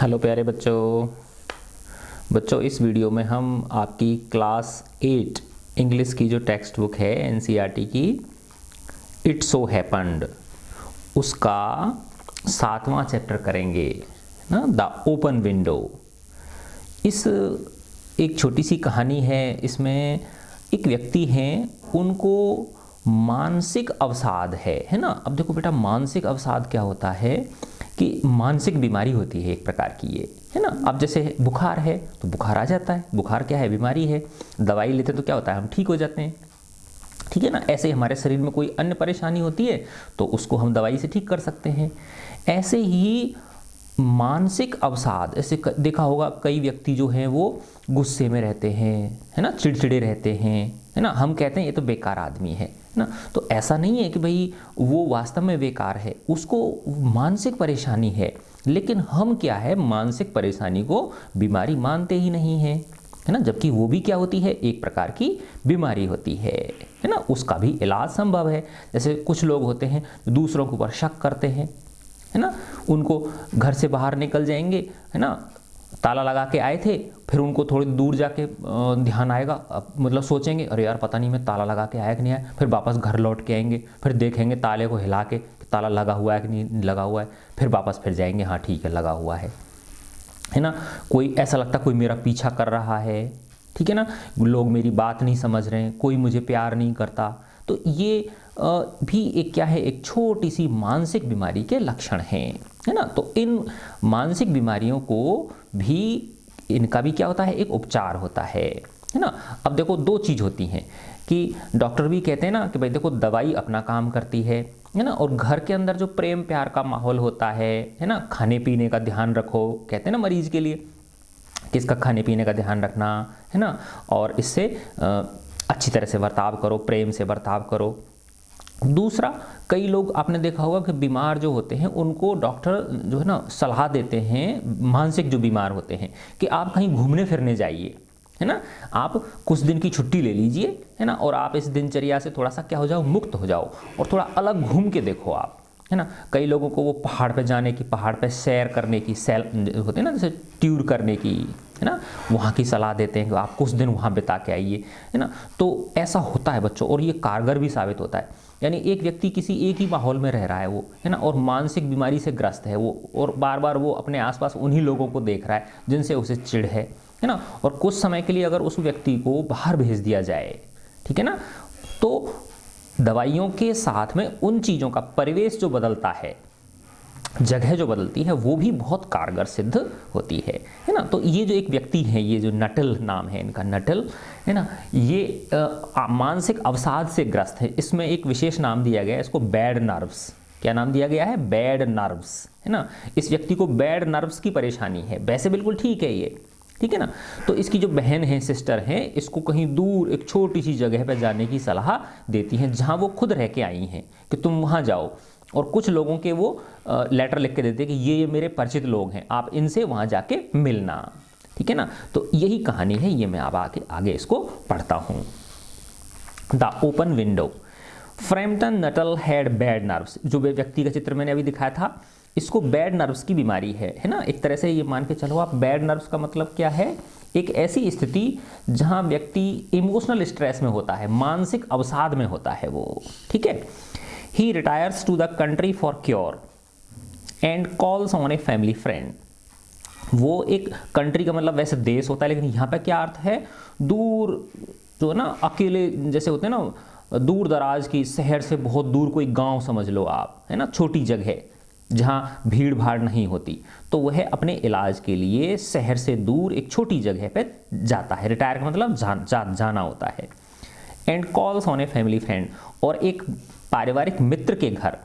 Hello प्यारे बच्चों। इस वीडियो में हम आपकी क्लास 8 इंग्लिश की जो टेक्स्ट बुक है एनसीईआरटी की इट सो हैपेंड उसका 7वां चैप्टर करेंगे ना, द ओपन विंडो। इस एक छोटी सी कहानी है। इसमें एक व्यक्ति हैं, उनको मानसिक अवसाद है ना। अब देखो बेटा, मानसिक अवसाद क्या होता है कि मानसिक बीमारी होती है एक प्रकार की, ये है ना। अब जैसे बुखार है तो बुखार आ जाता है, बुखार क्या है, बीमारी है। दवाई लेते तो क्या होता है, हम ठीक हो जाते हैं, ठीक है ना। ऐसे ही हमारे शरीर में कोई अन्य परेशानी होती है तो उसको हम दवाई से ठीक कर सकते हैं। ऐसे ही मानसिक अवसाद, ऐसे देखा होगा कई व्यक्ति जो हैं वो गुस्से में रहते हैं, है ना, चिड़चिड़े रहते हैं, है ना। हम कहते हैं ये तो बेकार आदमी है ना। तो ऐसा नहीं है कि भाई वो वास्तव में बेकार है, उसको मानसिक परेशानी है, लेकिन हम क्या है, मानसिक परेशानी को बीमारी मानते ही नहीं हैं, है ना। जबकि वो भी क्या होती है, एक प्रकार की बीमारी होती है ना। उसका भी इलाज संभव है। जैसे कुछ लोग होते हैं दूसरों के ऊपर शक करते हैं, है ना। उनको घर से बाहर निकल जाएंगे, है ना, ताला लगा के आए थे, फिर उनको थोड़ी दूर जाके ध्यान आएगा, मतलब सोचेंगे अरे यार पता नहीं मैं ताला लगा के आया कि नहीं आया। फिर वापस घर लौट के आएंगे, फिर देखेंगे ताले को हिला के ताला लगा हुआ है कि नहीं लगा हुआ है। फिर वापस फिर जाएंगे, हाँ ठीक है लगा हुआ है ना। कोई ऐसा लगता कोई मेरा पीछा कर रहा है, ठीक है ना, लोग मेरी बात नहीं समझ रहे हैं, कोई मुझे प्यार नहीं करता। तो ये भी एक क्या है, एक छोटी सी मानसिक बीमारी के लक्षण हैं, है ना। तो इन मानसिक बीमारियों को भी, इनका भी क्या होता है, एक उपचार होता है ना। अब देखो दो चीज़ होती हैं कि डॉक्टर भी कहते हैं ना कि भाई देखो दवाई अपना काम करती है ना, और घर के अंदर जो प्रेम प्यार का माहौल होता है ना, खाने पीने का ध्यान रखो, कहते हैं ना मरीज के लिए किसका खाने पीने का ध्यान रखना, है ना, और इससे अच्छी तरह से बर्ताव करो, प्रेम से बर्ताव करो। दूसरा, कई लोग आपने देखा होगा कि बीमार जो होते हैं उनको डॉक्टर जो है ना सलाह देते हैं, मानसिक जो बीमार होते हैं, कि आप कहीं घूमने फिरने जाइए, है ना, आप कुछ दिन की छुट्टी ले लीजिए, है ना, और आप इस दिनचर्या से थोड़ा सा क्या हो जाओ, मुक्त हो जाओ, और थोड़ा अलग घूम के देखो आप, है ना। कई लोगों को वो पहाड़ पे जाने की, पहाड़ पे सैर करने की, सैल होते हैं ना, जैसे टूर करने की, है ना, वहाँ की सलाह देते हैं कि आप कुछ दिन वहाँ बिता के आइए, है ना। तो ऐसा होता है बच्चों, और ये कारगर भी साबित होता है। यानी एक व्यक्ति किसी एक ही माहौल में रह रहा है वो, है ना, और मानसिक बीमारी से ग्रस्त है वो, और बार बार वो अपने आसपास उन्हीं लोगों को देख रहा है जिनसे उसे चिढ़ है ना। और कुछ समय के लिए अगर उस व्यक्ति को बाहर भेज दिया जाए, ठीक है ना, तो दवाइयों के साथ में उन चीज़ों का परिवेश जो बदलता है, जगह जो बदलती है, वो भी बहुत कारगर सिद्ध होती है ना। तो ये जो एक व्यक्ति है, ये जो नटल नाम है इनका, नटल, है ना, ये मानसिक अवसाद से ग्रस्त है। इसमें एक विशेष नाम दिया गया है इसको, बैड नर्व्स। क्या नाम दिया गया है, बैड नर्व्स, है ना। इस व्यक्ति को बैड नर्व्स की परेशानी है, वैसे बिल्कुल ठीक है ये, ठीक है ना। तो इसकी जो बहन है, सिस्टर है, इसको कहीं दूर एक छोटी सी जगह पर जाने की सलाह देती हैं, जहाँ वो खुद रह के आई हैं, कि तुम वहाँ जाओ। और कुछ लोगों के वो लेटर लिख के देते हैं कि ये मेरे परिचित लोग हैं, आप इनसे वहाँ जाके मिलना, ठीक है ना। तो यही कहानी है, ये मैं अब आगे इसको पढ़ता हूँ। The open window. Frampton Nuttall had bad nerves. जो व्यक्ति का चित्र मैंने अभी दिखाया था, इसको बैड नर्व्स की बीमारी है ना। एक तरह से ये मान के चलो आप, बैड नर्व्स का मतलब क्या है, एक ऐसी स्थिति जहाँ व्यक्ति इमोशनल स्ट्रेस में होता है, मानसिक अवसाद में होता है वो, ठीक है। He retires to the country for cure and calls on a family friend. वो एक कंट्री का मतलब वैसे देश होता है, लेकिन यहाँ पे क्या अर्थ है, दूर जो है ना, अकेले जैसे होते हैं ना, दूर दराज की, शहर से बहुत दूर कोई गांव समझ लो आप, है ना, छोटी जगह जहाँ भीड़ भाड़ नहीं होती, तो वह अपने इलाज के लिए शहर से दूर एक छोटी जगह पे जाता है। रिटायर का मतलब जाना होता है। And calls on a family friend, और एक पारिवारिक मित्र के घर,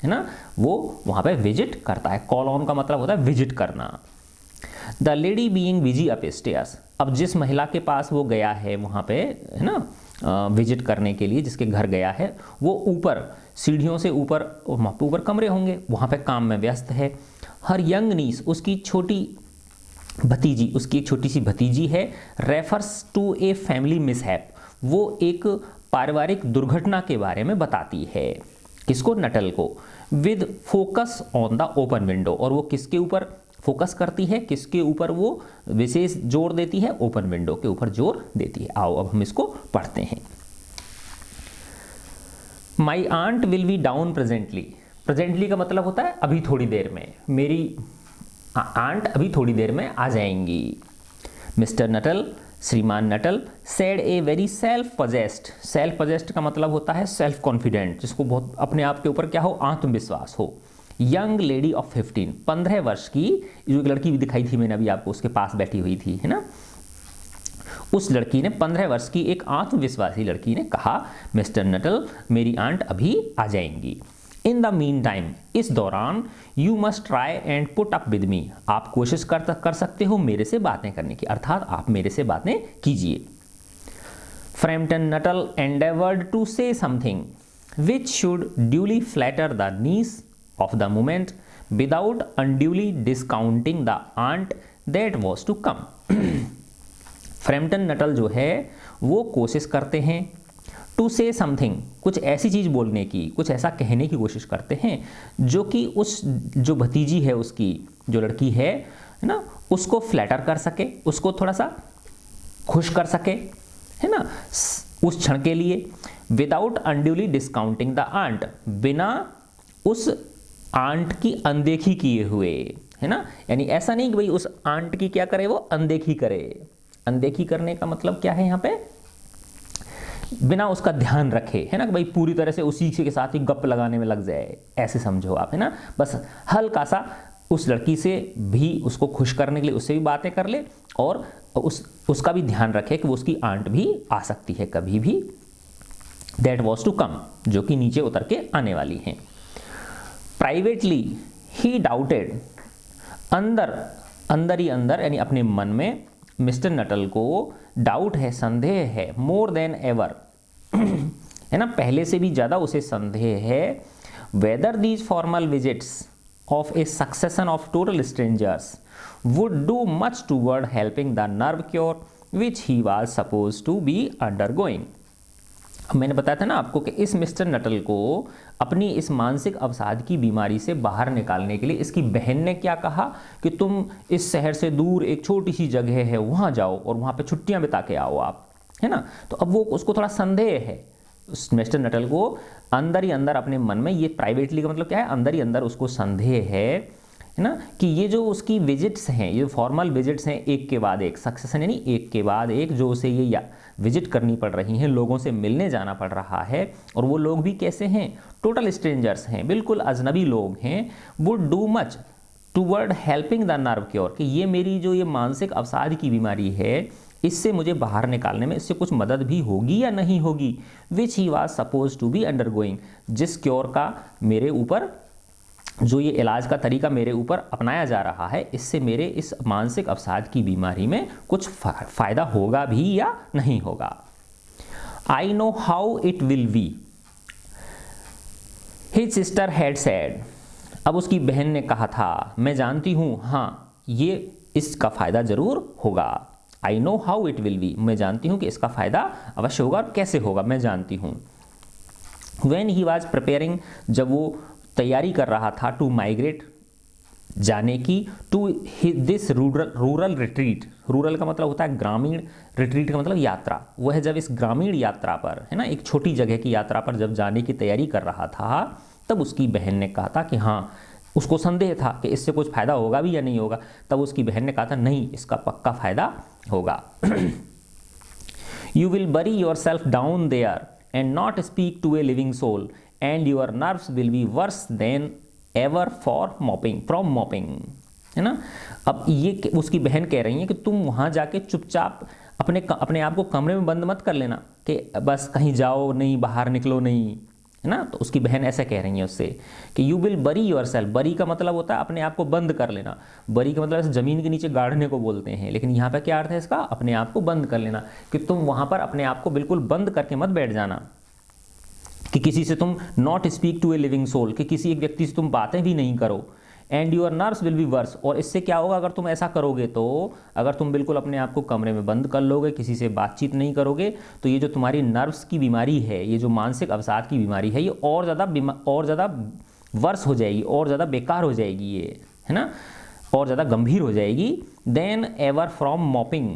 है ना, वो वहाँ पे विजिट करता है। कॉल ऑन का मतलब होता है विजिट करना। The lady being busy up stairs. अब जिस महिला के पास वो गया है वहाँ पे, है ना, विजिट करने के लिए, जिसके घर गया है, वो ऊपर सीढ़ियों से ऊपर, वहाँ पे ऊपर कमरे होंगे, वहाँ पे काम में व्यस्त है। हर यंग नीस, उसकी छोटी भतीजी, उसकी एक छोटी सी भतीजी है, refers to a family mishap, वो एक पारिवारिक दुर्घटना के बारे में बताती है। किसको, नटल को। With focus on the open window, और वो किसके ऊपर फोकस करती है किसके ऊपर, वो विशेष जोर देती है, ओपन विंडो के ऊपर जोर देती है। आओ अब हम इसको पढ़ते हैं। My aunt will be down presently. Presently का मतलब होता है अभी थोड़ी देर में, मेरी आंट अभी थोड़ी देर में आ जाएंगी। मिस्टर नटल, श्रीमान Nuttall, said a very self possessed. Self possessed का मतलब होता है सेल्फ कॉन्फिडेंट, जिसको बहुत अपने आप के ऊपर क्या हो, आत्मविश्वास हो। यंग लेडी ऑफ 15, 15 वर्ष की जो एक लड़की भी दिखाई थी मैंने अभी आपको, उसके पास बैठी हुई थी, है ना, उस लड़की ने, 15 वर्ष की एक आत्मविश्वासी लड़की ने कहा, मिस्टर नटल मेरी आंट अभी आ जाएंगी। इन द मीन टाइम, इस दौरान, you must try and put up with me, आप कोशिश कर सकते हो मेरे से बातें करने की, अर्थात आप मेरे से बातें कीजिए। Framton Nuttel endeavoured to say something which should duly flatter the niece of the moment without unduly discounting the aunt that was to come. Framton Nuttel जो है वो कोशिश करते हैं टू से समथिंग, कुछ ऐसी चीज़ बोलने की, कुछ ऐसा कहने की कोशिश करते हैं जो कि उस जो भतीजी है उसकी, जो लड़की है ना, उसको फ्लैटर कर सके, उसको थोड़ा सा खुश कर सके, है ना, उस क्षण के लिए। Without unduly discounting the aunt, बिना उस आंट की अनदेखी किए हुए, है ना, यानी ऐसा नहीं कि भाई उस आंट की क्या करे, वो अनदेखी करे। अनदेखी करने का मतलब क्या है यहाँ पे, बिना उसका ध्यान रखे, है ना, कि भाई पूरी तरह से उसी के साथ ही गप लगाने में लग जाए, ऐसे समझो आप, है ना, बस हल्का सा उस लड़की से भी, उसको खुश करने के लिए उससे भी बातें कर ले, और उसका भी ध्यान रखे कि वो उसकी आंट भी आ सकती है कभी भी, दैट वॉज टू कम, जो कि नीचे उतर के आने वाली हैं। प्राइवेटली ही डाउटेड, अंदर ही अंदर, यानी अपने मन में मिस्टर नटल को डाउट है, संदेह है, मोर देन एवर, है ना, पहले से भी ज़्यादा उसे संदेह है, whether these formal visits of a succession of total strangers would do much toward helping the nerve cure which he was suppose to be undergoing. मैंने बताया था ना आपको कि इस मिस्टर नटल को अपनी इस मानसिक अवसाद की बीमारी से बाहर निकालने के लिए इसकी बहन ने क्या कहा कि तुम इस शहर से दूर एक छोटी सी जगह है वहाँ जाओ और वहाँ पे छुट्टियाँ बिता के आओ आप, है ना। तो अब वो उसको थोड़ा संदेह है, उस मिस्टर नटल को अंदर ही अंदर अपने मन में, ये प्राइवेटली का मतलब क्या है, अंदर ही अंदर उसको संदेह है ना, कि ये जो उसकी विजिट्स हैं, ये फॉर्मल विजिट्स हैं, एक के बाद एक, सक्सेशन यानी एक के बाद एक जो उसे ये विजिट करनी पड़ रही हैं, लोगों से मिलने जाना पड़ रहा है, और वो लोग भी कैसे हैं, टोटल स्ट्रेंजर्स हैं, बिल्कुल अजनबी लोग हैं, would do much toward helping the nerve cure, कि ये मेरी जो ये मानसिक अवसाद की बीमारी है, इससे मुझे बाहर निकालने में इससे कुछ मदद भी होगी या नहीं होगी, which he was suppose to be undergoing, जिस क्योर का मेरे ऊपर, जो ये इलाज का तरीका मेरे ऊपर अपनाया जा रहा है, इससे मेरे इस मानसिक अवसाद की बीमारी में कुछ फ़ायदा होगा भी या नहीं होगा। I know how it will be, his sister had said, अब उसकी बहन ने कहा था, मैं जानती हूँ, हाँ ये इसका फ़ायदा ज़रूर होगा। I know how it will be, मैं जानती हूँ कि इसका फ़ायदा अवश्य होगा, और कैसे होगा मैं जानती हूँ। व्हेन ही वॉज प्रिपेयरिंग, जब वो तैयारी कर रहा था, टू माइग्रेट, जाने की, to this rural retreat, rural का मतलब होता है ग्रामीण, रिट्रीट का मतलब यात्रा, वह जब इस ग्रामीण यात्रा पर, है ना, एक छोटी जगह की यात्रा पर जब जाने की तैयारी कर रहा था, तब उसकी बहन ने कहा था कि हाँ, उसको संदेह था कि इससे कुछ फ़ायदा होगा भी या नहीं होगा, तब उसकी बहन ने कहा था नहीं, इसका पक्का फ़ायदा होगा। You will bury yourself down there and not speak to a living soul and your nerves will be worse than ever from mopping, है ना। अब ये उसकी बहन कह रही है कि तुम वहाँ जाके चुपचाप अपने आप को कमरे में बंद मत कर लेना कि बस कहीं जाओ नहीं, बाहर निकलो नहीं, है ना। तो उसकी बहन ऐसा कह रही है उससे कि you will bury your self, बरी का मतलब होता है अपने आप को बंद कर लेना, बरी का मतलब ऐसे ज़मीन के नीचे गाड़ने को बोलते हैं, लेकिन यहाँ पे क्या अर्थ है इसका, अपने आप को बंद कर लेना, कि तुम वहाँ पर अपने आप को बिल्कुल बंद करके मत बैठ जाना, कि किसी से तुम not speak to a living soul, कि किसी एक व्यक्ति से तुम बातें भी नहीं करो, and your nerves will be verse, और इससे क्या होगा अगर तुम ऐसा करोगे, तो अगर तुम बिल्कुल अपने आप को कमरे में बंद कर लोगे, किसी से बातचीत नहीं करोगे, तो ये जो तुम्हारी नर्व्स की बीमारी है, ये जो मानसिक अवसाद की बीमारी है, ये और ज़्यादा वर्स हो जाएगी, और ज़्यादा बेकार हो जाएगी ये, है ना। और ज़्यादा गंभीर हो जाएगी then ever from mopping.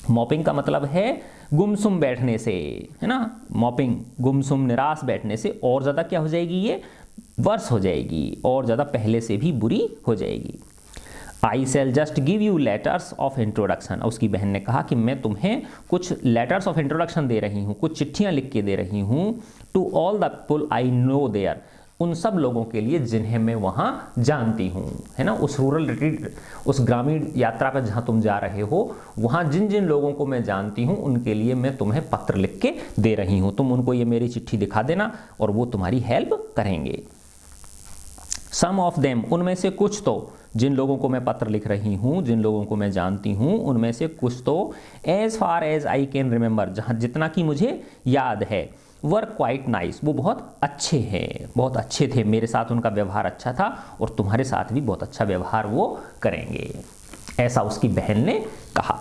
Mopping का मतलब है गुमसुम बैठने से, है ना, मॉपिंग गुमसुम निराश बैठने से और ज़्यादा क्या हो जाएगी, ये वर्स हो जाएगी और ज़्यादा पहले से भी बुरी हो जाएगी। I shall just give you letters of introduction. उसकी बहन ने कहा कि मैं तुम्हें कुछ लेटर्स ऑफ इंट्रोडक्शन दे रही हूँ, कुछ चिट्ठियाँ लिख के दे रही हूँ, to all the people I know there, उन सब लोगों के लिए जिन्हें मैं वहाँ जानती हूँ, है ना, उस रूरल रिट्रीट, उस ग्रामीण यात्रा पर जहाँ तुम जा रहे हो, वहाँ जिन जिन लोगों को मैं जानती हूँ उनके लिए मैं तुम्हें पत्र लिख के दे रही हूँ, तुम उनको ये मेरी चिट्ठी दिखा देना और वो तुम्हारी हेल्प करेंगे। सम ऑफ देम, उनमें से कुछ तो, जिन लोगों को मैं पत्र लिख रही हूँ, जिन लोगों को मैं जानती हूँ, उनमें से कुछ तो as far as I can remember, जहाँ जितना कि मुझे याद है, वर क्वाइट नाइस, वो बहुत अच्छे हैं, बहुत अच्छे थे, मेरे साथ उनका व्यवहार अच्छा था और तुम्हारे साथ भी बहुत अच्छा व्यवहार वो करेंगे, ऐसा उसकी बहन ने कहा।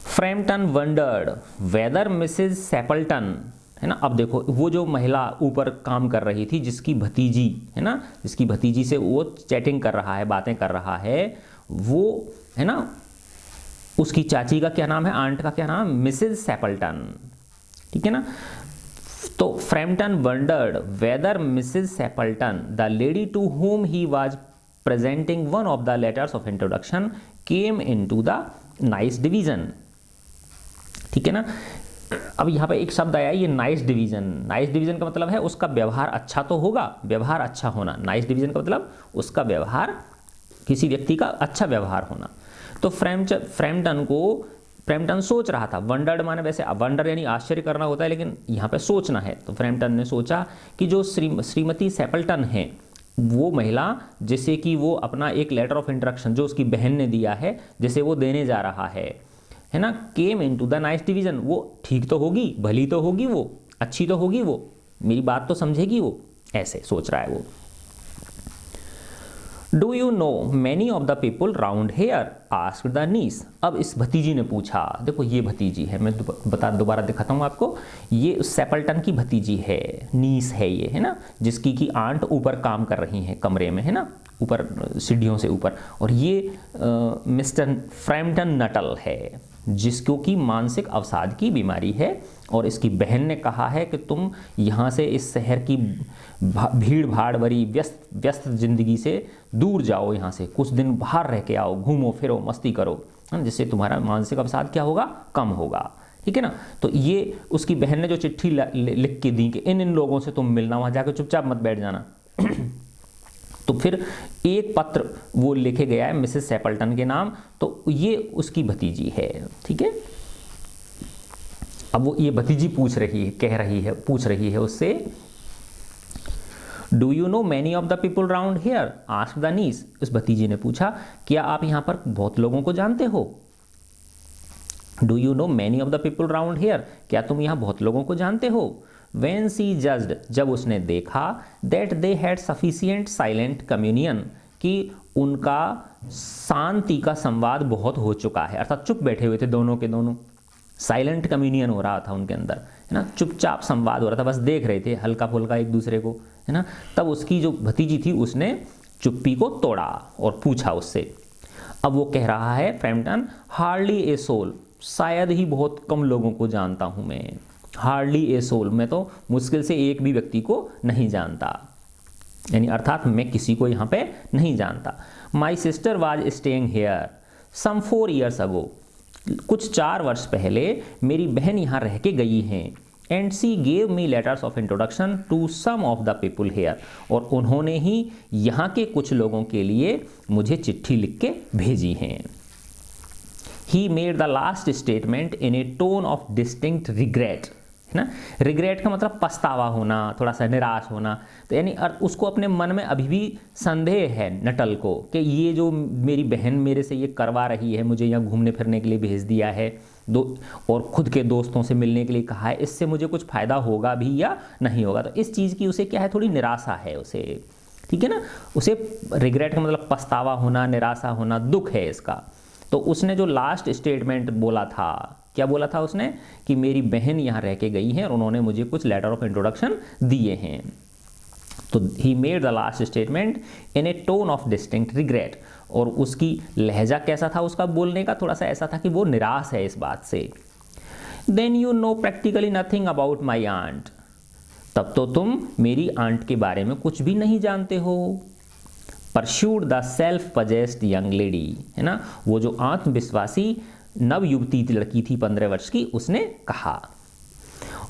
फ्रैम्पटन वंडर्ड वेदर मिसेस सैपल्टन, है ना, अब देखो वो जो महिला ऊपर काम कर रही थी, जिसकी भतीजी, है ना, जिसकी भतीजी से वो चैटिंग कर रहा है, बातें कर रहा है, वो, है ना, उसकी चाची का क्या नाम है, आंट का क्या नाम, मिसेस सैपल्टन, ठीक है ना। तो Framton wondered whether Mrs Sappleton the lady to whom he was presenting one of the letters of introduction came into the nice division, ठीक है ना। अब यहाँ पे एक शब्द आया, ये नाइस डिवीजन। नाइस डिवीजन का मतलब है उसका व्यवहार अच्छा तो होगा, व्यवहार अच्छा होना। नाइस डिवीजन का मतलब उसका व्यवहार, किसी व्यक्ति का अच्छा व्यवहार होना। तो फ्रैम्पटन सोच रहा था, वंडर्ड माने वैसे वंडर यानी आश्चर्य करना होता है, लेकिन यहाँ पे सोचना है। तो फ्रैम्पटन ने सोचा कि जो श्रीमती सैपल्टन है, वो महिला जैसे कि वो अपना एक लेटर ऑफ इंट्रोडक्शन जो उसकी बहन ने दिया है, जैसे वो देने जा रहा है ना, केम इनटू द नाइस डिवीजन, वो ठीक तो होगी, भली तो होगी, वो अच्छी तो होगी, वो मेरी बात तो समझेगी, वो ऐसे सोच रहा है वो। Do you know many of the people round here asked the niece. अब इस भतीजी ने पूछा, देखो ये भतीजी है, मैं दोबारा दिखाता हूँ आपको, ये सैपल्टन की भतीजी है, नीस है ये, है ना, जिसकी की आंट ऊपर काम कर रही है कमरे में, है ना, ऊपर सीढ़ियों से ऊपर, और ये मिस्टर फ्रैम्पटन नटल है, जिसको की मानसिक अवसाद की बीमारी है, और इसकी बहन ने कहा है कि तुम यहाँ से, इस शहर की भीड़ भाड़ भरी व्यस्त जिंदगी से दूर जाओ, यहाँ से कुछ दिन बाहर रह के आओ, घूमो फिरो, मस्ती करो, जिससे तुम्हारा मानसिक अवसाद क्या होगा, कम होगा, ठीक है ना। तो ये उसकी बहन ने जो चिट्ठी लिख के दी कि इन लोगों से तुम मिलना, वहाँ जाकर चुपचाप मत बैठ जाना। तो फिर एक पत्र वो लिखे गया है मिसेस सैपल्टन के नाम, तो ये उसकी भतीजी है, ठीक है। अब वो ये भतीजी पूछ रही है उससे, do you know many of the people round here asked the niece. उस भतीजी ने पूछा, क्या आप यहाँ पर बहुत लोगों को जानते हो। Do you know many of the people round here, क्या तुम यहाँ बहुत लोगों को जानते हो। When she judged, जब उसने देखा, that they had sufficient silent communion, कि उनका शांति का संवाद बहुत हो चुका है, अर्थात चुप बैठे हुए थे दोनों के दोनों, साइलेंट कम्युनियन हो रहा था उनके अंदर, है ना, चुपचाप संवाद हो रहा था, बस देख रहे थे हल्का फुल्का एक दूसरे को, है ना। तब उसकी जो भतीजी थी उसने चुप्पी को तोड़ा और पूछा उससे। अब वो कह रहा है फ्रैम्पटन, हार्डली ए सोल, शायद ही बहुत कम लोगों को जानता हूँ मैं, हार्डली ए सोल, मैं तो मुश्किल से एक भी व्यक्ति को नहीं जानता, यानी अर्थात मैं किसी को यहाँ पे नहीं जानता। My sister was staying here some 4 years ago, कुछ 4 वर्ष पहले मेरी बहन यहाँ रह के गई हैं, and she gave me letters of introduction to some of the people here, और उन्होंने ही यहाँ के कुछ लोगों के लिए मुझे चिट्ठी लिख के भेजी हैं। He made the last statement in A tone of distinct regret, है ना, रिग्रेट का मतलब पछतावा होना, थोड़ा सा निराश होना, तो यानी उसको अपने मन में अभी भी संदेह है नटल को कि ये जो मेरी बहन मेरे से ये करवा रही है, मुझे यहाँ घूमने फिरने के लिए भेज दिया है और खुद के दोस्तों से मिलने के लिए कहा है, इससे मुझे कुछ फ़ायदा होगा भी या नहीं होगा, तो इस चीज़ की उसे क्या है, थोड़ी निराशा है उसे, ठीक है ना। उसे रिग्रेट का मतलब पछतावा होना, निराशा होना, दुख है इसका। तो उसने जो लास्ट स्टेटमेंट बोला था क्या बोला था उसने कि मेरी बहन यहाँ रह के गई है और उन्होंने मुझे कुछ लेटर ऑफ इंट्रोडक्शन दिए हैं। तो he made the last statement in A tone of distinct regret, और उसकी लहजा कैसा था उसका बोलने का, थोड़ा सा ऐसा था कि वो निराश है इस बात से। Then you know practically nothing about my aunt, तब तो तुम मेरी आंट के बारे में कुछ भी नहीं जानते हो। Pursued the self possessed young lady, है ना, वो जो आत्मविश्वासी नव युवती लड़की थी 15 वर्ष की, उसने कहा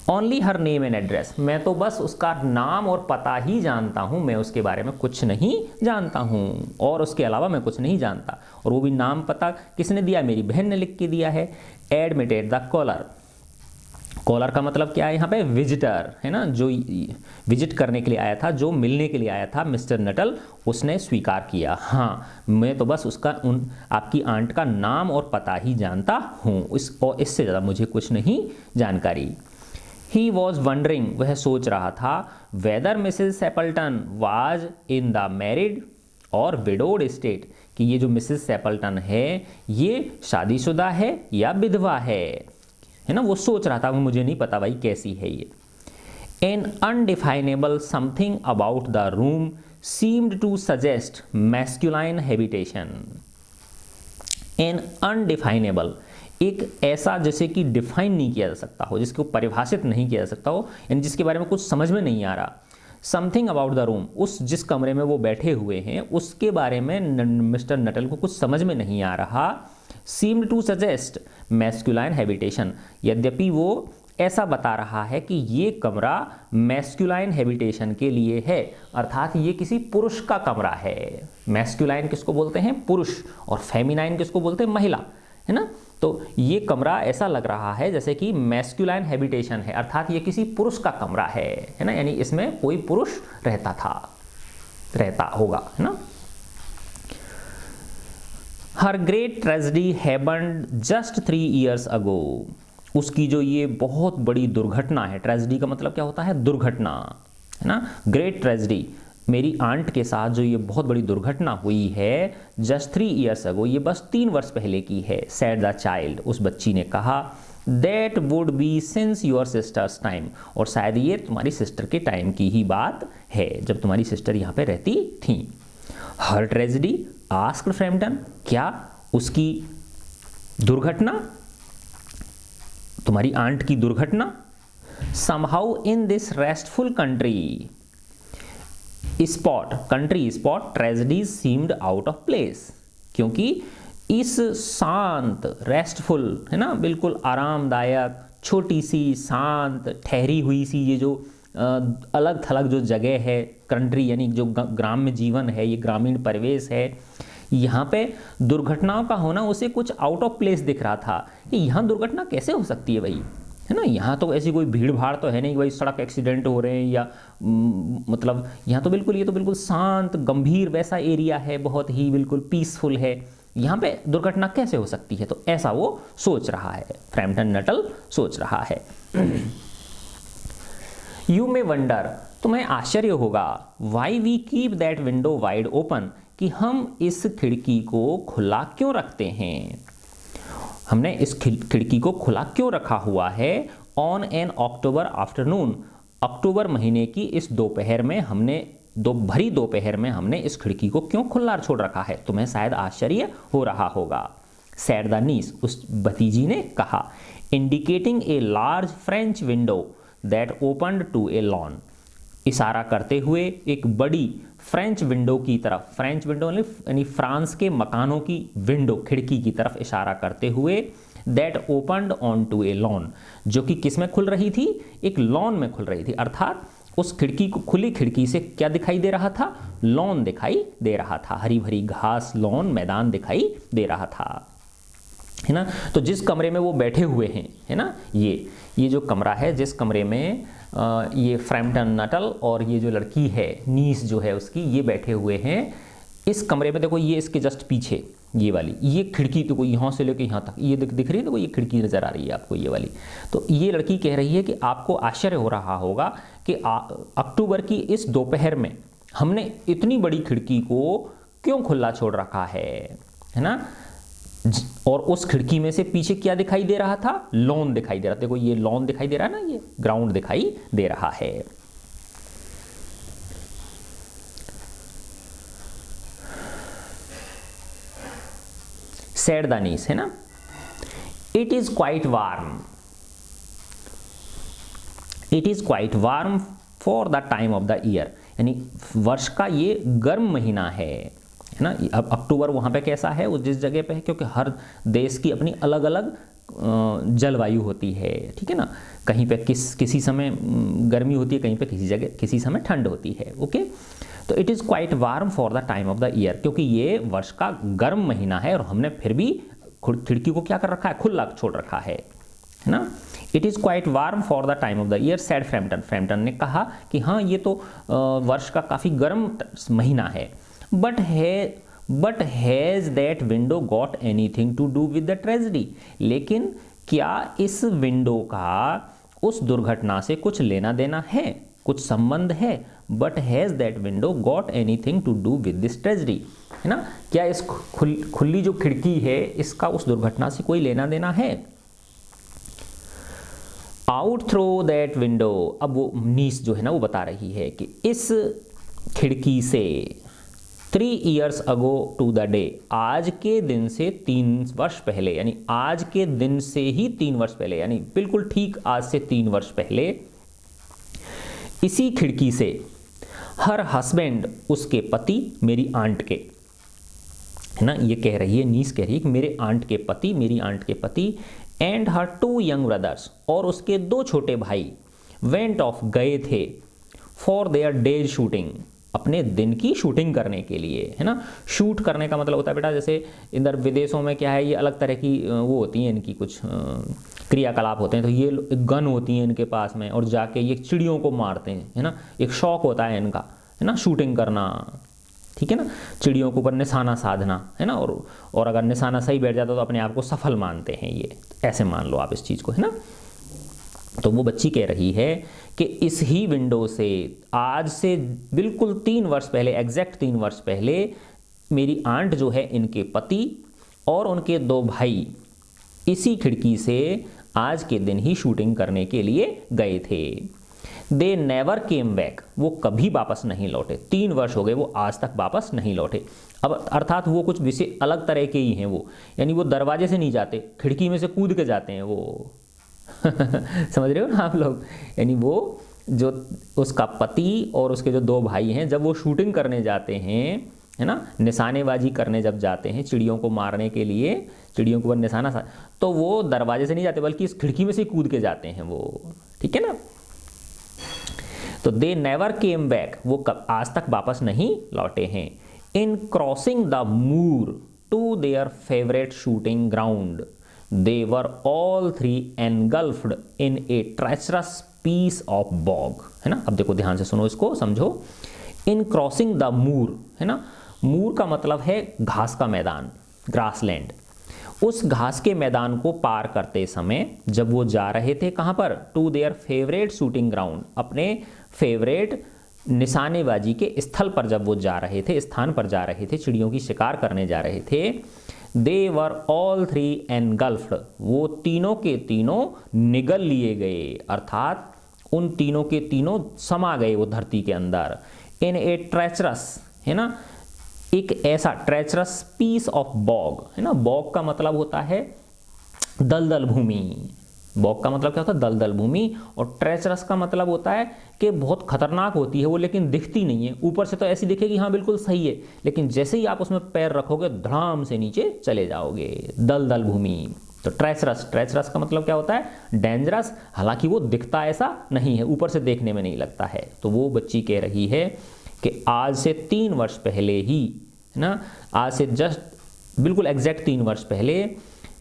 only her name and address, मैं तो बस उसका नाम और पता ही जानता हूँ, मैं उसके बारे में कुछ नहीं जानता हूँ और उसके अलावा मैं कुछ नहीं जानता। और वो भी नाम पता किसने दिया, मेरी बहन ने लिख के दिया है। एडमिटेड द कॉलर, कॉलर का मतलब क्या है यहाँ पे, विजिटर, है ना, जो विजिट करने के लिए आया था, जो मिलने के लिए आया था मिस्टर नटल, उसने स्वीकार किया, हाँ मैं तो बस उसका आपकी आंट का नाम और पता ही जानता हूँ, और इससे ज़्यादा मुझे कुछ नहीं जानकारी। ही वॉज वंडरिंग, वह सोच रहा था, whether Mrs Sappleton was in the married और विडोड स्टेट, कि ये जो मिसेस सेपल्टन है ये शादीशुदा है या विधवा है ना, वो सोच रहा था, मुझे नहीं पता भाई कैसी है ये। An undefinable something about the room seemed to suggest masculine habitation. An undefinable, एक ऐसा जैसे कि डिफाइन नहीं किया जा सकता हो, जिसको परिभाषित नहीं किया जा सकता हो, यानी जिसके बारे में कुछ समझ में नहीं आ रहा। समथिंग अबाउट द रूम, उस जिस कमरे में वो बैठे हुए हैं उसके बारे में मिस्टर नटल को कुछ समझ में नहीं आ रहा। Seemed to suggest masculine habitation, यद्यपि वो ऐसा बता रहा है कि ये कमरा मैस्कुलाइन हैबिटेशन के लिए है, अर्थात ये किसी पुरुष का कमरा है। मैस्कुलाइन किसको बोलते हैं, पुरुष, और फेमिनाइन किसको बोलते हैं, महिला, है ना। तो ये कमरा ऐसा लग रहा है जैसे कि मैस्कुलाइन हैबिटेशन है, अर्थात ये किसी पुरुष का कमरा है ना, यानी इसमें कोई पुरुष रहता होगा, है ना। Her great tragedy happened just 3 years ago, उसकी जो ये बहुत बड़ी दुर्घटना है, ट्रेजेडी का मतलब क्या होता है, दुर्घटना, है ना। ग्रेट ट्रेजेडी, मेरी आंट के साथ जो ये बहुत बड़ी दुर्घटना हुई है, जस्ट 3 years अगो, ये बस 3 वर्ष पहले की है। सैड द चाइल्ड, उस बच्ची ने कहा, that would be since your sisters time, और शायद ये तुम्हारी सिस्टर के टाइम की ही बात है, जब तुम्हारी सिस्टर यहाँ पे रहती थी। हर ट्रेजेडी आस्क्ड फ्रैम्पटन, क्या उसकी दुर्घटना, तुम्हारी आंट की दुर्घटना। Somehow in this restful country spot, country spot, tragedies seemed out of place, क्योंकि इस शांत, रेस्टफुल, है ना, बिल्कुल आरामदायक, छोटी सी शांत ठहरी हुई सी ये जो अलग थलग जो जगह है, कंट्री यानी जो ग्राम्य जीवन है, ये ग्रामीण परिवेश है, यहाँ पे दुर्घटनाओं का होना उसे कुछ आउट ऑफ प्लेस दिख रहा था कि यहाँ दुर्घटना कैसे हो सकती है भाई, है ना। यहाँ तो ऐसी कोई भीड़ भाड़ तो है नहीं कि भाई सड़क एक्सीडेंट हो रहे हैं या मतलब यहाँ तो बिल्कुल, ये तो बिल्कुल शांत गंभीर वैसा एरिया है, बहुत ही बिल्कुल पीसफुल है, यहाँ पे दुर्घटना कैसे हो सकती है। तो ऐसा वो सोच रहा है, फ्रैम्पटन नटल सोच रहा है। यू मे वंडर, तुम्हें आश्चर्य होगा, why we keep that window wide open, कि हम इस खिड़की को खुला क्यों रखते हैं, हमने इस खिड़की को खुला क्यों रखा हुआ है। ऑन एन अक्टूबर आफ्टरनून, अक्टूबर महीने की इस दोपहर में हमने भरी दोपहर में हमने इस खिड़की को क्यों खुला छोड़ रखा है, तुम्हें शायद आश्चर्य हो रहा होगा। सैड द नीस, उस भतीजी ने कहा, indicating a large French window that opened to a lawn, इशारा करते हुए एक बड़ी फ्रेंच विंडो की तरफ, फ्रेंच विंडो यानी फ्रांस के मकानों की विंडो, खिड़की की तरफ इशारा करते हुए, that opened on to a lawn, जो कि किस में खुल रही थी, एक लॉन में खुल रही थी, अर्थात उस खिड़की को, खुली खिड़की से क्या दिखाई दे रहा था, लॉन दिखाई दे रहा था, हरी भरी घास, लॉन, मैदान दिखाई दे रहा था, है ना। तो जिस कमरे में वो बैठे हुए हैं, है ना, ये जो कमरा है, जिस कमरे में ये फ्रैम्पटन नटल और ये जो लड़की है नीस जो है उसकी, ये बैठे हुए हैं, इस कमरे में देखो, ये इसके जस्ट पीछे ये वाली, ये खिड़की देखो, यहाँ से लेकर यहाँ तक ये दिख रही है, देखो ये खिड़की नज़र आ रही है आपको, ये वाली। तो ये लड़की कह रही है कि आपको आश्चर्य हो रहा होगा कि अक्टूबर की इस दोपहर में हमने इतनी बड़ी खिड़की को क्यों खुला छोड़ रखा है ना। और उस खिड़की में से पीछे क्या दिखाई दे रहा था? लॉन दिखाई दे रहा था। देखो ये लॉन दिखाई दे रहा है ना, ये ग्राउंड दिखाई दे रहा है। सेड द नीस, है ना। It is quite warm, it is quite warm for the time of the year, यानी वर्ष का ये गर्म महीना है ना। अब अक्टूबर वहाँ पे कैसा है, उस जिस जगह पे है, क्योंकि हर देश की अपनी अलग अलग जलवायु होती है, ठीक है ना। कहीं पे किसी समय गर्मी होती है, कहीं पे किसी जगह किसी समय ठंड होती है। ओके, तो it is quite warm for the time of the year, क्योंकि ये वर्ष का गर्म महीना है और हमने फिर भी खिड़की को क्या कर रखा है, खुला छोड़ रखा है ना। It is quite warm for the time of the year sad Frampton, Frampton ने कहा कि हाँ ये तो वर्ष का काफ़ी गर्म महीना है। But has that window got anything to do with the tragedy, लेकिन क्या इस विंडो का उस दुर्घटना से कुछ लेना देना है, कुछ संबंध है? But has that window got anything to do with this tragedy, है ना। क्या इस खुली जो खिड़की है इसका उस दुर्घटना से कोई लेना देना है? आउट थ्रू दैट विंडो, अब वो नीस जो है ना वो बता रही है कि इस खिड़की से 3 years ago to the day, आज के दिन से 3 वर्ष पहले, यानी आज के दिन से ही 3 वर्ष पहले, यानी बिल्कुल ठीक आज से 3 वर्ष पहले इसी खिड़की से हर हस्बैंड, उसके पति, मेरी आंट के, है ना, ये कह रही है, नीस कह रही है कि मेरे आंट के पति, मेरी आंट के पति, एंड हर 2 young ब्रदर्स, और उसके 2 छोटे भाई, वेंट ऑफ, गए थे, फॉर देयर डेज शूटिंग, अपने दिन की शूटिंग करने के लिए, है ना। शूट करने का मतलब होता है बेटा, जैसे इधर विदेशों में क्या है, ये अलग तरह की वो होती हैं, इनकी कुछ क्रियाकलाप होते हैं, तो ये गन होती हैं इनके पास में, और जाके ये चिड़ियों को मारते हैं, है ना। एक शौक होता है इनका, है ना, शूटिंग करना, ठीक है ना, चिड़ियों के ऊपर निशाना साधना, है ना। और अगर निशाना सही बैठ जाता तो अपने आप को सफल मानते हैं, ये ऐसे मान लो आप इस चीज़ को, है ना। तो वो बच्ची कह रही है कि इस ही विंडो से आज से बिल्कुल 3 वर्ष पहले, एग्जैक्ट 3 वर्ष पहले, मेरी आंट जो है, इनके पति और उनके 2 भाई इसी खिड़की से आज के दिन ही शूटिंग करने के लिए गए थे। दे नेवर केम बैक, वो कभी वापस नहीं लौटे। 3 वर्ष हो गए, वो आज तक वापस नहीं लौटे। अब अर्थात वो कुछ विषय अलग तरह के ही हैं वो, यानी वो दरवाजे से नहीं जाते, खिड़की में से कूद के जाते हैं वो समझ रहे हो ना आप लोग। यानी वो जो उसका पति और उसके जो 2 भाई हैं, जब वो शूटिंग करने जाते हैं, है ना, निशानेबाजी करने जब जाते हैं चिड़ियों को मारने के लिए, चिड़ियों के ऊपर निशाना, तो वो दरवाजे से नहीं जाते बल्कि इस खिड़की में से कूद के जाते हैं वो, ठीक है ना। तो दे नेवर केम बैक, वो आज तक वापस नहीं लौटे हैं। In crossing the moor to their favourite shooting ground, they were all 3 engulfed in a treacherous piece of bog, है ना। अब देखो ध्यान से सुनो, इसको समझो। इन क्रॉसिंग द मूर, है ना, मूर का मतलब है घास का मैदान, ग्रासलैंड। उस घास के मैदान को पार करते समय जब वो जा रहे थे कहाँ पर, to their favourite shooting ground, अपने फेवरेट निशानेबाजी के स्थल पर जब वो जा रहे थे, स्थान पर जा रहे थे, चिड़ियों की शिकार करने जा रहे थे, दे वर ऑल 3 एनगल्फ्ड, वो तीनों के तीनों निगल लिए गए, अर्थात उन तीनों के तीनों समा गए वो धरती के अंदर। इन ए ट्रेचरस, है ना, एक ऐसा ट्रेचरस पीस ऑफ बॉग, है ना। बॉग का मतलब होता है दलदल भूमि, बॉग का मतलब क्या होता है, दलदल भूमि। और ट्रेचरस का मतलब होता है कि बहुत खतरनाक होती है वो, लेकिन दिखती नहीं है, ऊपर से तो ऐसी दिखेगी हाँ बिल्कुल सही है, लेकिन जैसे ही आप उसमें पैर रखोगे धड़ाम से नीचे चले जाओगे, दलदल भूमि। तो ट्रेचरस, ट्रेचरस का मतलब क्या होता है, डेंजरस, हालांकि वो दिखता ऐसा नहीं है, ऊपर से देखने में नहीं लगता है। तो वो बच्ची कह रही है कि आज से 3 वर्ष पहले ही, है ना, आज से जस्ट बिल्कुल एग्जैक्ट 3 वर्ष पहले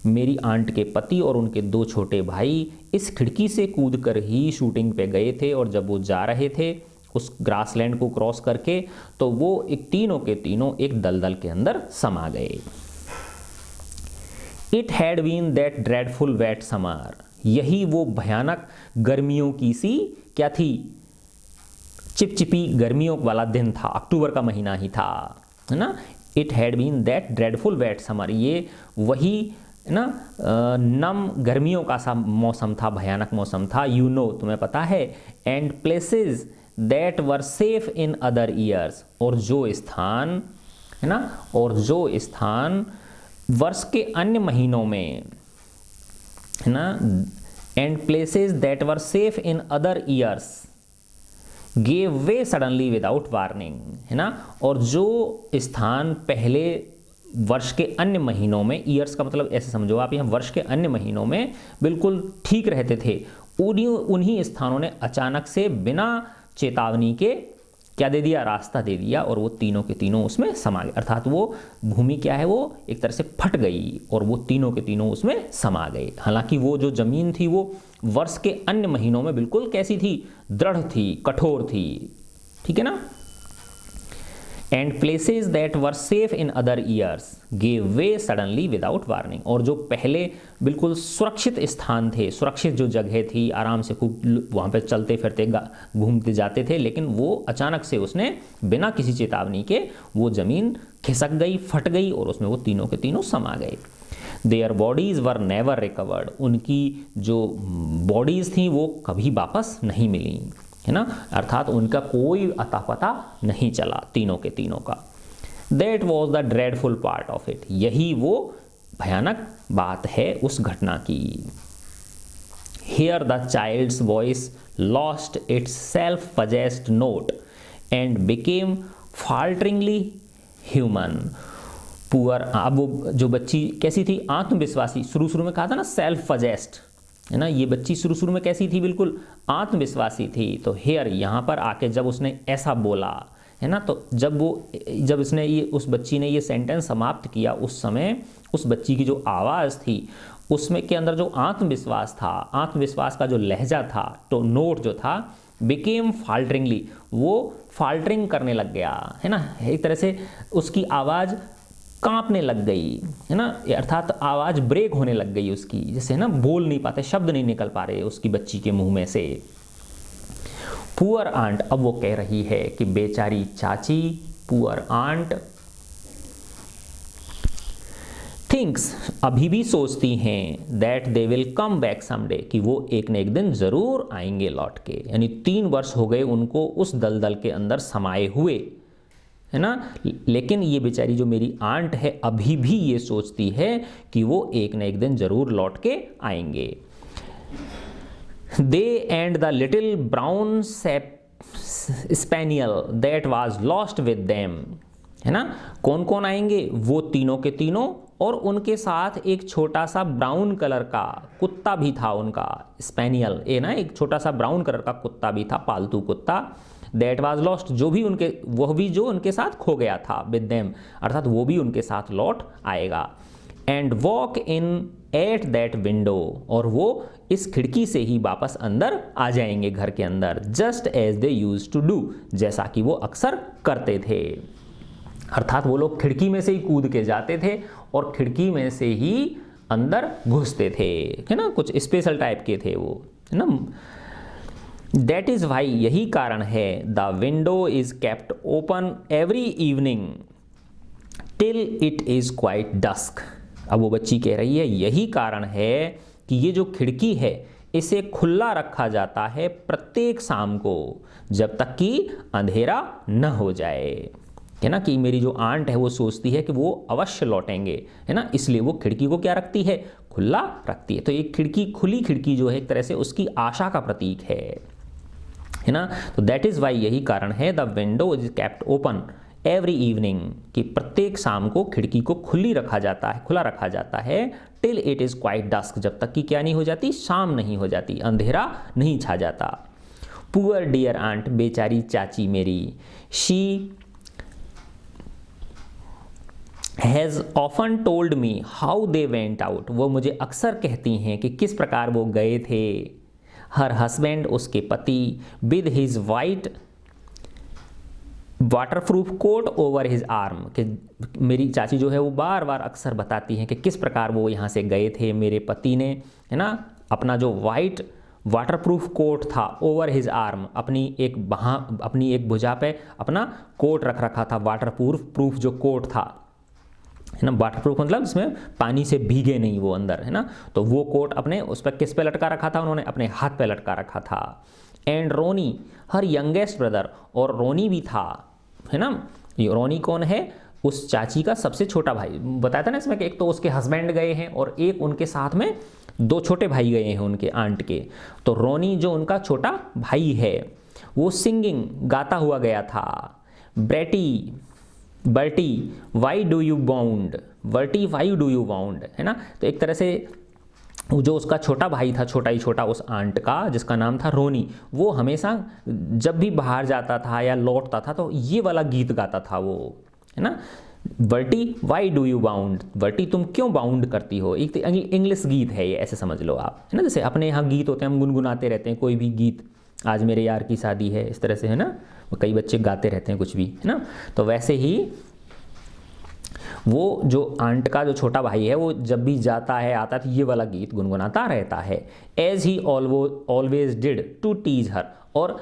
मेरी आंट के पति और उनके 2 छोटे भाई इस खिड़की से कूदकर ही शूटिंग पे गए थे, और जब वो जा रहे थे उस ग्रासलैंड को क्रॉस करके, तो वो एक तीनों के तीनों एक दलदल के अंदर समा गए। It had been that dreadful wet summer, यही वो भयानक गर्मियों की सी क्या थी, चिपचिपी गर्मियों वाला दिन था, अक्टूबर का महीना ही था, है ना। It had been that dreadful wet summer, ये वही ना नम गर्मियों का सा मौसम था, भयानक मौसम था, यू नो तुम्हें पता है, and places that were safe in other years, और जो स्थान है ना, और जो स्थान वर्ष के अन्य महीनों में है ना, and places that were safe in other years gave way suddenly without warning, है ना, और जो स्थान पहले वर्ष के अन्य महीनों में, ईयर्स का मतलब ऐसे समझो आप, यहाँ वर्ष के अन्य महीनों में बिल्कुल ठीक रहते थे, उन्हीं स्थानों ने अचानक से बिना चेतावनी के क्या दे दिया, रास्ता दे दिया, और वो तीनों के तीनों उसमें समा गए। अर्थात वो भूमि क्या है, वो एक तरह से फट गई और वो तीनों के तीनों उसमें समा गए। हालांकि वो जो जमीन थी वो वर्ष के अन्य महीनों में बिल्कुल कैसी थी, दृढ़ थी, कठोर थी, ठीक है ना। And places that were safe in other years gave way suddenly without warning, और जो पहले बिल्कुल सुरक्षित स्थान थे, सुरक्षित जो जगह थी, आराम से खूब वहाँ पे चलते फिरते घूमते जाते थे, लेकिन वो अचानक से उसने बिना किसी चेतावनी के वो ज़मीन खिसक गई, फट गई, और उसमें वो तीनों के तीनों समा गए। Their bodies were never recovered, उनकी जो बॉडीज़ थी वो कभी वापस नहीं मिली, है ना, अर्थात उनका कोई अता पता नहीं चला तीनों के तीनों का। That was the dreadful part of it, यही वो भयानक बात है उस घटना की। Here the child's voice lost its self possessed note and became falteringly human. Poor, अब वो जो बच्ची कैसी थी, आत्मविश्वासी, शुरू में कहा था ना सेल्फ पजेस्ड, है ना, ये बच्ची शुरू में कैसी थी, बिल्कुल आत्मविश्वासी थी। तो हेयर यहाँ पर आके जब उसने ऐसा बोला, है ना, तो जब इसने ये उस बच्ची ने ये सेंटेंस समाप्त किया, उस समय उस बच्ची की जो आवाज़ थी उसमें के अंदर जो आत्मविश्वास था, आत्मविश्वास का जो लहजा था, तो नोट जो था, बिकेम फाल्टरिंगली, वो फाल्टरिंग करने लग गया, है ना, एक तरह से उसकी आवाज़ कांपने लग गई, है ना, अर्थात आवाज़ ब्रेक होने लग गई उसकी, जैसे ना बोल नहीं पाते, शब्द नहीं निकल पा रहे उसकी बच्ची के मुंह में से। पुअर आंट, अब वो कह रही है कि बेचारी चाची, पुअर आंट थिंक्स, अभी भी सोचती हैं, that they will come back someday, कि वो एक न एक दिन ज़रूर आएंगे लौट के। यानी 3 वर्ष हो गए उनको उस दलदल के अंदर समाये हुए, है ना, लेकिन ये बेचारी जो मेरी आंट है अभी भी ये सोचती है कि वो एक न एक दिन ज़रूर लौट के आएंगे। They and the little brown spaniel that was lost with them, है ना, कौन कौन आएंगे, वो तीनों के तीनों, और उनके साथ एक छोटा सा ब्राउन कलर का कुत्ता भी था उनका, स्पेनियल, ये ना एक छोटा सा ब्राउन कलर का कुत्ता भी था, पालतू कुत्ता, दैट वाज लॉस्ट, वह भी जो उनके साथ खो गया था, विद देम, अर्थात वो भी उनके साथ लौट आएगा। And walk in at that window, और वो इस खिड़की से ही वापस अंदर आ जाएंगे घर के अंदर, just as they use to do, जैसा कि वो अक्सर करते थे। अर्थात वो लोग खिड़की में से ही कूद के जाते थे और खिड़की में से ही अंदर घुसते थे, है ना, कुछ स्पेशल टाइप के थे वो, है ना। दैट इज़ वाई, यही कारण है, the window is kept open every evening till it is quite dusk. अब वो बच्ची कह रही है यही कारण है कि ये जो खिड़की है इसे खुला रखा जाता है प्रत्येक शाम को, जब तक कि अंधेरा न हो जाए, है ना, कि मेरी जो आंट है वो सोचती है कि वो अवश्य लौटेंगे, है ना, इसलिए वो खिड़की को क्या रखती है, खुला रखती है। तो एक खिड़की, खुली खिड़की जो है एक तरह से उसकी आशा का प्रतीक है ना। तो दैट इज़ वाई, यही कारण है, the window is kept open every evening, कि प्रत्येक शाम को खिड़की को खुला रखा जाता है, till it is quite dusk, जब तक कि क्या नहीं हो जाती, शाम नहीं हो जाती, अंधेरा नहीं छा जाता। पुअर डियर आंट, बेचारी चाची मेरी, she has often told me how they went out, वो मुझे अक्सर कहती हैं कि किस प्रकार वो गए थे। हर हस्बैंड, उसके पति, with his white waterproof coat over his arm, कि मेरी चाची जो है वो बार बार अक्सर बताती हैं कि किस प्रकार वो यहाँ से गए थे मेरे पति ने, है ना, अपना जो वाइट वाटरप्रूफ कोट था, ओवर हिज आर्म, अपनी एक भुजा पे अपना कोट रख रखा था, वाटरप्रूफ जो कोट था, है ना। वाटर प्रूफ मतलब जिसमें पानी से भीगे नहीं वो अंदर, है ना। तो वो कोट अपने उस पर किस पे लटका रखा था, उन्होंने अपने हाथ पे लटका रखा था। And Ronnie her youngest brother, और रोनी भी था, है ना। ये रोनी कौन है, उस चाची का सबसे छोटा भाई। बताया था ना इसमें कि एक तो उसके हस्बैंड गए हैं और एक उनके साथ में 2 छोटे भाई गए हैं उनके आंट के। तो रोनी जो उनका छोटा भाई है वो सिंगिंग गाता हुआ गया था। Bertie why do you bound, Bertie why do you bound, है ना। तो एक तरह से जो उसका छोटा भाई था, छोटा ही छोटा उस आंट का, जिसका नाम था रोनी, वो हमेशा जब भी बाहर जाता था या लौटता था तो ये वाला गीत गाता था वो, है ना। Bertie why do you bound, Bertie तुम क्यों बाउंड करती हो। एक इंग्लिश गीत है ये, ऐसे समझ लो आप, है ना। जैसे अपने यहाँ गीत होते हैं, हम गुनगुनाते रहते हैं कोई भी गीत, आज मेरे यार की शादी है, इस तरह से, है ना। कई बच्चे गाते रहते हैं कुछ भी, है ना। तो वैसे ही वो जो आंट का जो छोटा भाई है वो जब भी जाता है आता है तो ये वाला गीत गुनगुनाता रहता है। As he always did to tease her, और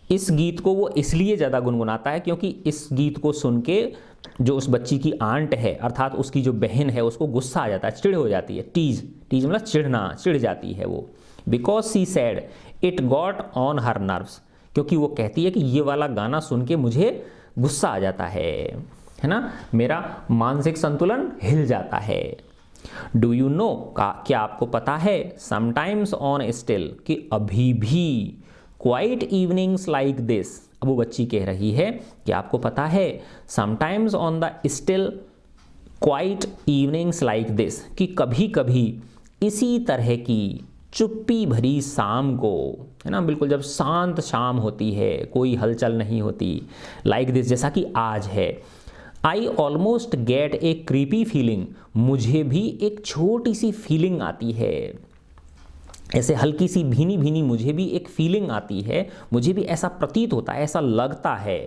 इस गीत को वो इसलिए ज़्यादा गुनगुनाता है क्योंकि इस गीत को सुन के जो उस बच्ची की आंट है अर्थात उसकी जो बहन है उसको गुस्सा आ जाता है, चिढ़ हो जाती है। टीज मतलब चिढ़ना, चिढ़ जाती है वो। Because she said it got on her nerves, क्योंकि वो कहती है कि ये वाला गाना सुन के मुझे गुस्सा आ जाता है ना, मेरा मानसिक संतुलन हिल जाता है। डू यू नो का, क्या आपको पता है, समटाइम्स ऑन स्टिल, कि अभी भी क्वाइट इवनिंग्स लाइक दिस। अब वो बच्ची कह रही है कि आपको पता है sometimes on the still quite evenings like this, कि कभी कभी इसी तरह की चुप्पी भरी शाम को, है ना, बिल्कुल जब शांत शाम होती है, कोई हलचल नहीं होती, लाइक दिस जैसा कि आज है। I almost gate A creepy feeling, मुझे भी एक छोटी सी फीलिंग आती है, ऐसे हल्की सी भीनी भीनी मुझे भी एक फीलिंग आती है, मुझे भी ऐसा प्रतीत होता है, ऐसा लगता है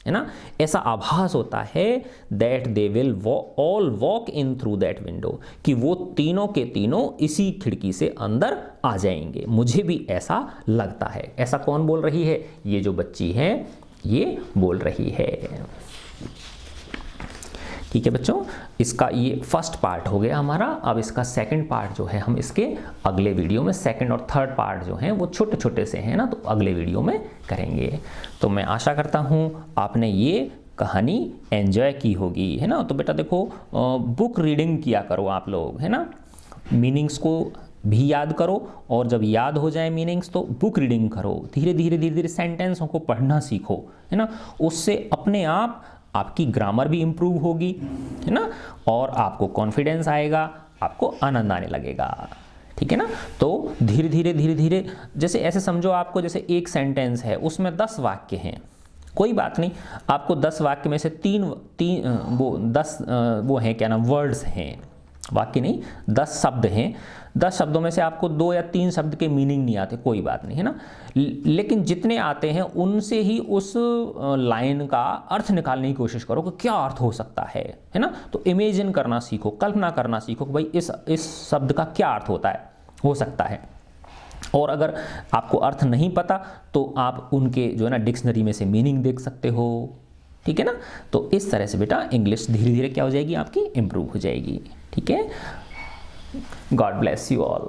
ना, ऐसा आभास होता है that they will all walk in through that window, कि वो तीनों के तीनों इसी खिड़की से अंदर आ जाएंगे, मुझे भी ऐसा लगता है। ऐसा कौन बोल रही है, ये जो बच्ची है ये बोल रही है। ठीक है बच्चों, इसका ये फर्स्ट पार्ट हो गया हमारा। अब इसका सेकंड पार्ट जो है हम इसके अगले वीडियो में, सेकंड और थर्ड पार्ट जो हैं वो छोटे छोटे से हैं ना, तो अगले वीडियो में करेंगे। तो मैं आशा करता हूँ आपने ये कहानी एंजॉय की होगी, है ना। तो बेटा देखो, बुक रीडिंग किया करो आप लोग, है ना, मीनिंग्स को भी याद करो, और जब याद हो जाए मीनिंग्स तो बुक रीडिंग करो, धीरे धीरे सेंटेंसों को पढ़ना सीखो, है ना। उससे अपने आप आपकी ग्रामर भी इम्प्रूव होगी, है ना, और आपको कॉन्फिडेंस आएगा, आपको आनंद आने लगेगा। ठीक है ना। तो धीरे धीरे जैसे ऐसे समझो आपको, जैसे एक सेंटेंस है उसमें 10 वाक्य हैं, कोई बात नहीं, आपको 10 वाक्य में से 10 वो हैं, क्या नाम, वर्ड्स हैं, वाक्य नहीं, 10 शब्द हैं। 10 शब्दों में से आपको 2 या 3 शब्द के मीनिंग नहीं आते, कोई बात नहीं, है ना। लेकिन जितने आते हैं उनसे ही उस लाइन का अर्थ निकालने की कोशिश करो कि क्या अर्थ हो सकता है ना। तो इमेजिन करना सीखो, कल्पना करना सीखो कि भाई इस शब्द का क्या अर्थ हो सकता है। और अगर आपको अर्थ नहीं पता तो आप उनके जो है ना डिक्शनरी में से मीनिंग देख सकते हो। ठीक है ना। तो इस तरह से बेटा इंग्लिश धीरे धीरे क्या हो जाएगी, आपकी इम्प्रूव हो जाएगी। ठीक है। God bless you all.